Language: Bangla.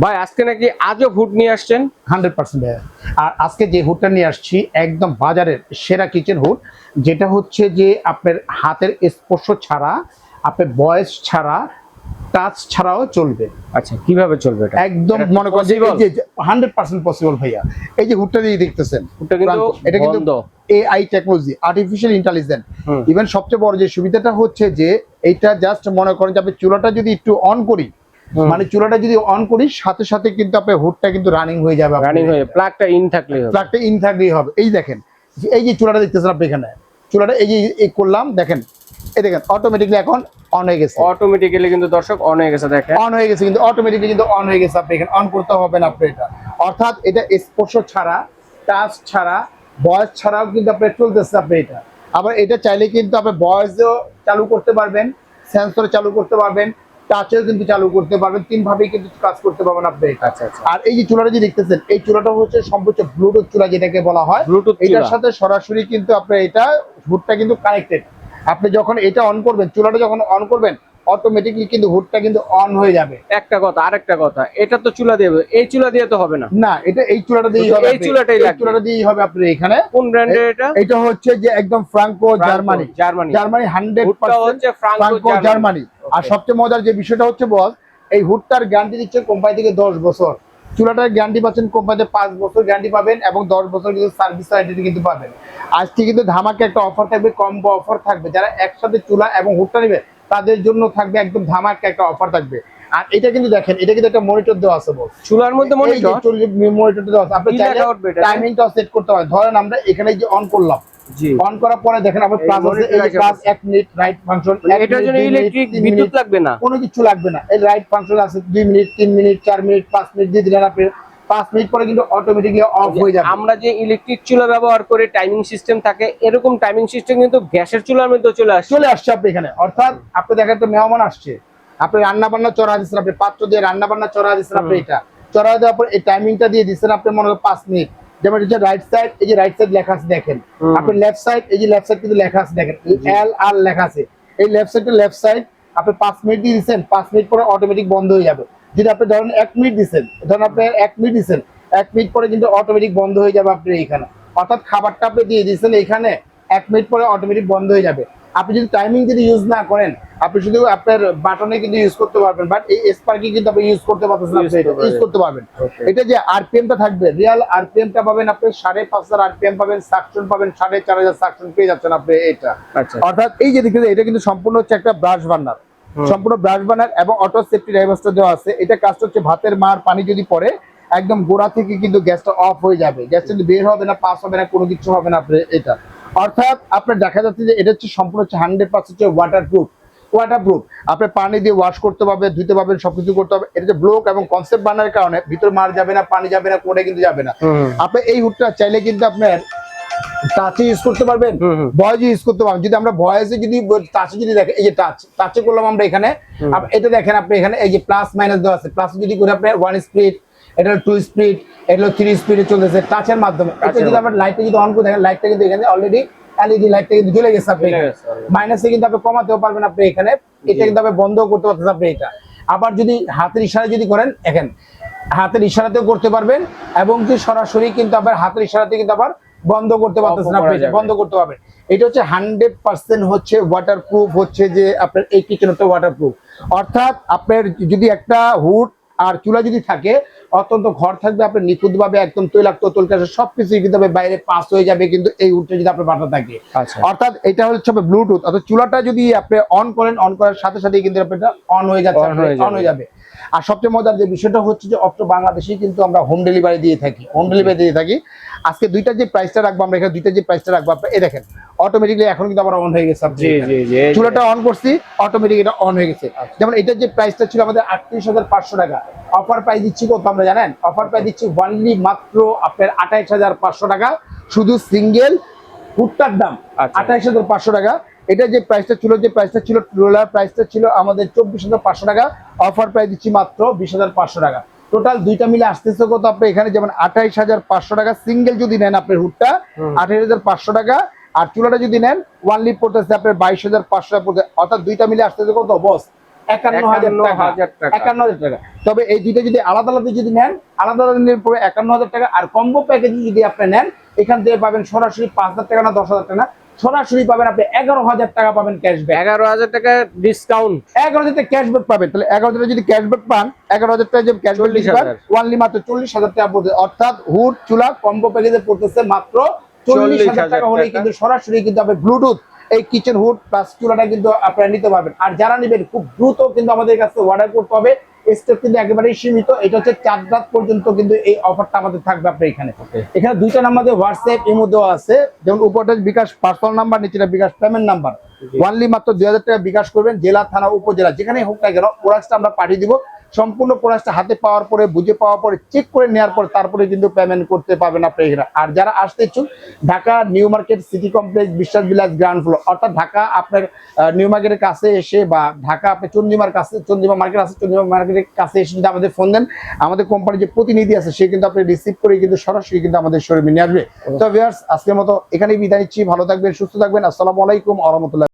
ভাই আজকে নাকি আজও হুড নিয়ে আসছেন? 100% ভাইয়া। আর আজকে যে হুডটা নিয়ে আসছি একদম বাজারের সেরা কিচেন হুড, যেটা হচ্ছে যে আপনার হাতের স্পর্শ ছাড়া, আপনার ভয়েস ছাড়া, টাচ ছাড়াও চলবে। আচ্ছা, কিভাবে চলবে এটা? একদম এটা কি মনে করেন যে possible? 100% পসিবল ভাইয়া। এই যে হুডটা দিয়ে দেখতেছেন, হুডটা কিন্তু এটা কিন্তু বন্ধ। AI technology, artificial intelligence. Hmm. Even সবচেয়ে বড় যে সুবিধাটা হচ্ছে যে এইটা জাস্ট মনে করেন যে আপনি চুলাটা যদি একটু অন করি, মানে চুলাটা যদি অন করি সাথে সাথে কিন্তু আপনার হুডটা কিন্তু রানিং হয়ে যাবে। রানিং হয়ে প্লাগটা ইন থাকলেই হবে। প্লাগটা ইন থাকলেই হবে। এই দেখেন, এই যে চুলাটা দেখতেছেন আপনি এখানে, চুলাটা এই যে এই করলাম, দেখেন এই দেখেন অটোমেটিকলি এখন অন হয়ে গেছে। অটোমেটিক্যালি কিন্তু দর্শক অন হয়ে গেছে, দেখেন অন হয়ে গেছে, কিন্তু অটোমেটিকলি কিন্তু অন হয়ে গেছে। আপনি এখানে অন করতে হবে না আপনি এটা, অর্থাৎ এটা স্পর্শ ছাড়া, টাচ ছাড়া, ভয়েস ছাড়াও কিন্তু আপনি চলতেছে আপনি এটা। আবার এটা চাইলে কিন্তু আপনি ভয়েসও চালু করতে পারবেন, সেন্সর চালু করতে পারবেন, টাচেও কিন্তু চালু করতে পারবেন, তিন ভাবেই কিন্তু কাজ করতে পারবেন আপনি এটা। আচ্ছা আচ্ছা। আর এই যে চুলাটা যে দেখতেছেন, এই চুলাটা হচ্ছে সম্পূর্ণ ব্লুটুথ চুলা যেটাকে বলা হয়। ব্লুটুথ এটার সাথে সরাসরি কিন্তু আপনার এটা হুডটা কিন্তু কানেক্টেড। আপনি যখন এটা অন করবেন, চুলাটা যখন অন করবেন, অটোমেটিকলি কিন্তু হুডটা কিন্তু অন হয়ে যাবে। একটা কথা, আরেকটা কথা, এটা তো চুলা দিয়ে হবে, এই চুলা দিয়ে তো হবে না। না, এটা এই চুলাটা দিয়েই হবে, এই চুলাটাই লাগবে। চুলাটা দিয়েই হবে আপনি এখানে। কোন ব্র্যান্ডের এটা? এটা হচ্ছে যে একদম ফ্রাঙ্কো জার্মানি, জার্মানি 100% হচ্ছে ফ্রাঙ্কো জার্মানি। আর সবচেয়ে মজার যে বিষয়টা হচ্ছে বস, এই হুডটার গ্যারান্টি দিচ্ছে কোম্পানি থেকে 10 বছর। চুলাটার গ্যারান্টি পাচ্ছেন কোম্পানিতে 5 বছর গ্যারান্টি পাবেন, এবং 10 বছর কিন্তু সার্ভিস ওয়ারেন্টি কিন্তু পাবেন। আজকে কিন্তু ধামাকে একটা অফার থাকবে, কম্বো অফার থাকবে। যারা একসাথে চুলা এবং হুডটা নেবে তাদের জন্য থাকবে একদম ধামাকে একটা অফার থাকবে। আর এটা কিন্তু দেখেন, এটা কিন্তু একটা মনিটর দেওয়া আছে বস, চুলার মধ্যে মনিটর। মনিটর দেওয়া আছে। আপনি চাইলে টাইমিংটাও সেট করতে পারেন। ধরেন আমরা এখানে যে অন করলাম, জি, অন করার পরে দেখেন আপনার প্লাস আছে, এই যে প্লাস 1 মিনিট রাইট ফাংশন। এটার জন্য ইলেকট্রিক বিদ্যুৎ লাগবে না, কোনো কিছু লাগবে না। এই রাইট ফাংশন আছে 2 মিনিট, 3 মিনিট, 4 মিনিট, 5 মিনিট দিয়ে দিলেন আপনি, 5 মিনিট পরে কিন্তু অটোমেটিক্যালি অফ হয়ে যাবে। আমরা যে ইলেকট্রিক চুলা ব্যবহার করে টাইমিং সিস্টেম থাকে, এরকম টাইমিং সিস্টেম কিন্তু গ্যাসের চুলার মধ্যে চলে আসছে আপনি এখানে। অর্থাৎ আপনি দেখেন তো মেহমান আসছে, আপনি রান্না বান্না চড়া দিচ্ছেন, আপনি পাত্র দিয়ে রান্না বান্না চড়া দিচ্ছেন, আপনি এটা চড়া দেওয়ার পর এই টাইমিংটা দিয়ে দিচ্ছেন আপনি মনে হয় 5 মিনিট। যেমন এটা রাইট সাইড, এই যে রাইট সাইড লেখা আছে দেখেন, আপনি লেফট সাইড, এই যে লেফট সাইড কিন্তু লেখা আছে দেখেন, এল আর লেখা আছে। এই লেফট সাইড আপনি 5 মিনিট দিয়ে দিচ্ছেন, 5 মিনিট পরে অটোমেটিক বন্ধ হয়ে যাবে। যদি আপনি ধরেন 1 মিনিট দিচ্ছেন, ধরেন আপনি 1 মিনিট দিচ্ছেন, 1 মিনিট পরে কিন্তু অটোমেটিক বন্ধ হয়ে যাবে আপনি এইখানে। অর্থাৎ খাবারটা আপনি দিয়ে দিচ্ছেন এখানে, 1 মিনিট পরে অটোমেটিক বন্ধ হয়ে যাবে। আপনি যদি টাইমিং যদি ইউজ না করেন, আপনি শুধু আপনার বাটনে কিন্তু ইউজ করতে পারবেন, বাট এই স্পার্কি কিন্তু আপনি ইউজ করতে পারতেছেন, আপনি এটা ইউজ করতে পারবেন। এটা যে আরপিএমটা থাকবে, রিয়াল আরপিএমটা পাবেন আপনি 5,500 আরপিএম পাবেন, সাকশন পাবেন 4,500 সাকশন পেয়ে যাচ্ছেন আপনি এটা। অর্থাৎ এই যে দেখেন, এটা কিন্তু সম্পূর্ণ হচ্ছে একটা ব্রাশ বার্নার, সম্পূর্ণ ব্রাশ বার্নার এবং অটো সেফটি ডাইভার্সটা দেওয়া আছে। এটা কাজটা হচ্ছে ভাতের মার পানি যদি পড়ে একদম গোড়া থেকে কিন্তু গ্যাসটা অফ হয়ে যাবে, গ্যাস কিন্তু বের হবে না, পাস হবে না, কোনো কিছু হবে না আপনি এটা। অর্থাৎ আপনার দেখা যাচ্ছে যে এটা হচ্ছে সম্পূর্ণ হচ্ছে 100% ওয়াটারপ্রুফ। আপনি পানি দিয়ে ওয়াশ করতে পারবেন, ধুতে পারবেন, সবকিছু করতে হবে। এটা যে ব্লক এবং কনসেপ্ট বানানোর কারণে ভিতর মার যাবে না, পানি যাবে না, কোণে কিন্তু যাবে না। আপনি এই হুডটা চাইলে কিন্তু আপনার টাচে ইউজ করতে পারবেন, ভয়েসে ইউজ করতে পারবেন। যদি আমরা ভয়েসে যদি টাচে যদি দেখেন, এই যে টাচে করলাম আমরা এখানে, এটা দেখেন আপনি এখানে এই যে প্লাস মাইনাস দেওয়া আছে। প্লাস যদি করে আপনি 1 স্পিড, এটা 2 স্পিড, এটা 3 স্পিডে চলতেছে টাচের মাধ্যমে। এটা যদি আমরা লাইটটা যদি অন করে দেখেন, লাইটটা কিন্তু এখানে অলরেডি এলইডি লাইটটা কিন্তু জ্বলে গেছে। আপনি মাইনাসে কিন্তু আপনি কমাতেও পারবেন আপনি এখানে, এটা কিন্তু আপনি বন্ধ করতে পারতেছেন আপনি এটা। আবার যদি হাতের ইশারা যদি করেন, দেখেন হাতের ইশারাতেও করতে পারবেন, এবং কি সরাসরি কিন্তু আবার হাতের ইশারাতে কিন্তু আবার বন্ধ করতে পারতেছেন আপনি, বন্ধ করতে পারবেন। এটা হচ্ছে 100% হচ্ছে ওয়াটারপ্রুফ, হচ্ছে যে আপনার এই কিচেনটা ওয়াটারপ্রুফ। অর্থাৎ আপনার যদি একটা হুড আর চুলা যদি থাকে, অত্যন্ত ঘর থাকবে আপনার নিখুঁত ভাবে একদম তৈলাক্ত তৈলকাশ সবকিছু কিন্তু বাইরে পাস হয়ে যাবে, কিন্তু এই হুডটা যদি আপনার বাটা থাকে। অর্থাৎ এটা হচ্ছে ব্লুটুথ। অর্থাৎ চুলাটা যদি আপনি অন করেন, অন করার সাথে সাথে কিন্তু আপনার অন হয়ে যাচ্ছে, অন হয়ে যাবে। আর সবচেয়ে মজার যে বিষয়টা হচ্ছে যে অত্র বাংলাদেশেই কিন্তু আমরা হোম ডেলিভারি দিয়ে থাকি। আজকে দুইটা যে প্রাইসটা রাখবো আমরা এখানে, দুইটা যে প্রাইসটা রাখবো আপনি এই দেখেন, অটোমেটিকলি এখন কিন্তু আবার অন হয়ে গেছে। চুলাটা অন করছি, অটোমেটিক এটা অন হয়ে গেছে। যেমন এটার যে প্রাইসটা ছিল আমাদের 38,500 টাকা, অফার প্রাইস দিচ্ছি কত আমরা জানেন? অফার প্রাইস দিচ্ছি অনলি মাত্র আপনার 28,500 টাকা, শুধু সিঙ্গেল হুডটার দাম 28,500 টাকা। এটা যে প্রাইসটা ছিল রোলার প্রাইসটা ছিল আমাদের 24,500 টাকা, অফার প্রাইস দিচ্ছি মাত্র 20,500 টাকা। টোটাল দুইটা মিলে আসতেছে কত আপনি এখানে, যেমন 28,500 টাকা সিঙ্গেল যদি নেন আপনার হুডটা 28,500 টাকা, আর চুলাটা যদি নেন ওয়ান লিপ পড়তেছে আপনার 22,500 টাকা পড়তে। অর্থাৎ দুইটা মিলে আসতেছে কত বস? 51,000 টাকা। 51,000 টাকা। তবে এই দুইটা যদি আলাদা আলাদা যদি নেন, আলাদা আলাদা নিলে পড়বে 51,000 টাকা। আর কম্বো প্যাকেজ যদি আপনি নেন, এখান থেকে পাবেন সরাসরি 5,000 টাকা না 10,000 টাকা না, সরাসরি পাবেন আপনি 11,000 টাকা পাবেন ক্যাশব্যাক। 11,000 টাকা ডিসকাউন্ট, 11,000 টাকা ক্যাশব্যাক পাবেন। তাহলে 11,000 যদি ক্যাশব্যাক পান, 11,000 টাকা যে ক্যাশব্যাক পান 40,000 ওয়ানলি মাত্র 40,000 টাকা পড়বে। অর্থাৎ হুড চুলা কম্বো প্যাকেজে পড়তেছে মাত্র 40,000 টাকা হলেই কিন্তু সরাসরি কিন্তু আপনি ব্লুটুথ এই কিচেন হুড প্লাস চুলাটা কিন্তু আপনারা নিতে পারবেন। আর যারা নেবেন খুব দ্রুত কিন্তু আমাদের কাছে অর্ডার করতে হবে, স্টেপ কিন্তু একেবারেই সীমিত। এটা হচ্ছে 4 রাত পর্যন্ত কিন্তু এই অফারটা আমাদের থাকবে আপনার এখানে। এখানে দুইটা নাম্বার দিয়ে হোয়াটসঅ্যাপ ইমো দেওয়া আছে, যেমন উপরটা বিকাশ পার্সোনাল নাম্বার, নিচেটা বিকাশ পেমেন্ট নাম্বার। ওয়ানলি মাত্র 2,000 টাকা বিকাশ করবেন, জেলা থানা উপজেলা যেখানে হোক না কেন প্রোডাক্টটা আমরা পাঠিয়ে দিব। সম্পূর্ণ প্রোডাক্টটা হাতে পাওয়ার পরে, বুঝে পাওয়ার পরে, চেক করে নেওয়ার পরে তারপরে কিন্তু পেমেন্ট করতে পারবেন আপনি এখানে। আর যারা আসতে ইচ্ছুক, Dhaka new market city complex বিশ্বাস বিলাস গ্রাউন্ড ফ্লোর, অর্থাৎ ঢাকা আপনার নিউ মার্কেটের কাছে এসে বা ঢাকা আপনি চন্দ্রিমার কাছে, চন্দ্রিমা মার্কেট আছে, চন্দ্রিমা মার্কেটের কাছে এসে যদি আমাদের ফোন দেন, আমাদের কোম্পানির যে প্রতিনিধি আছে সে কিন্তু আপনি রিসিভ করে কিন্তু সরাসরি কিন্তু আমাদের শোরুমে নিয়ে আসবে। তো ভিউয়ার্স, আজকের মতো এখানেই বিদায় নিচ্ছি। ভালো থাকবেন, সুস্থ থাকবেন। আসসালামু আলাইকুম ওয়া রাহমাতুল্লাহ।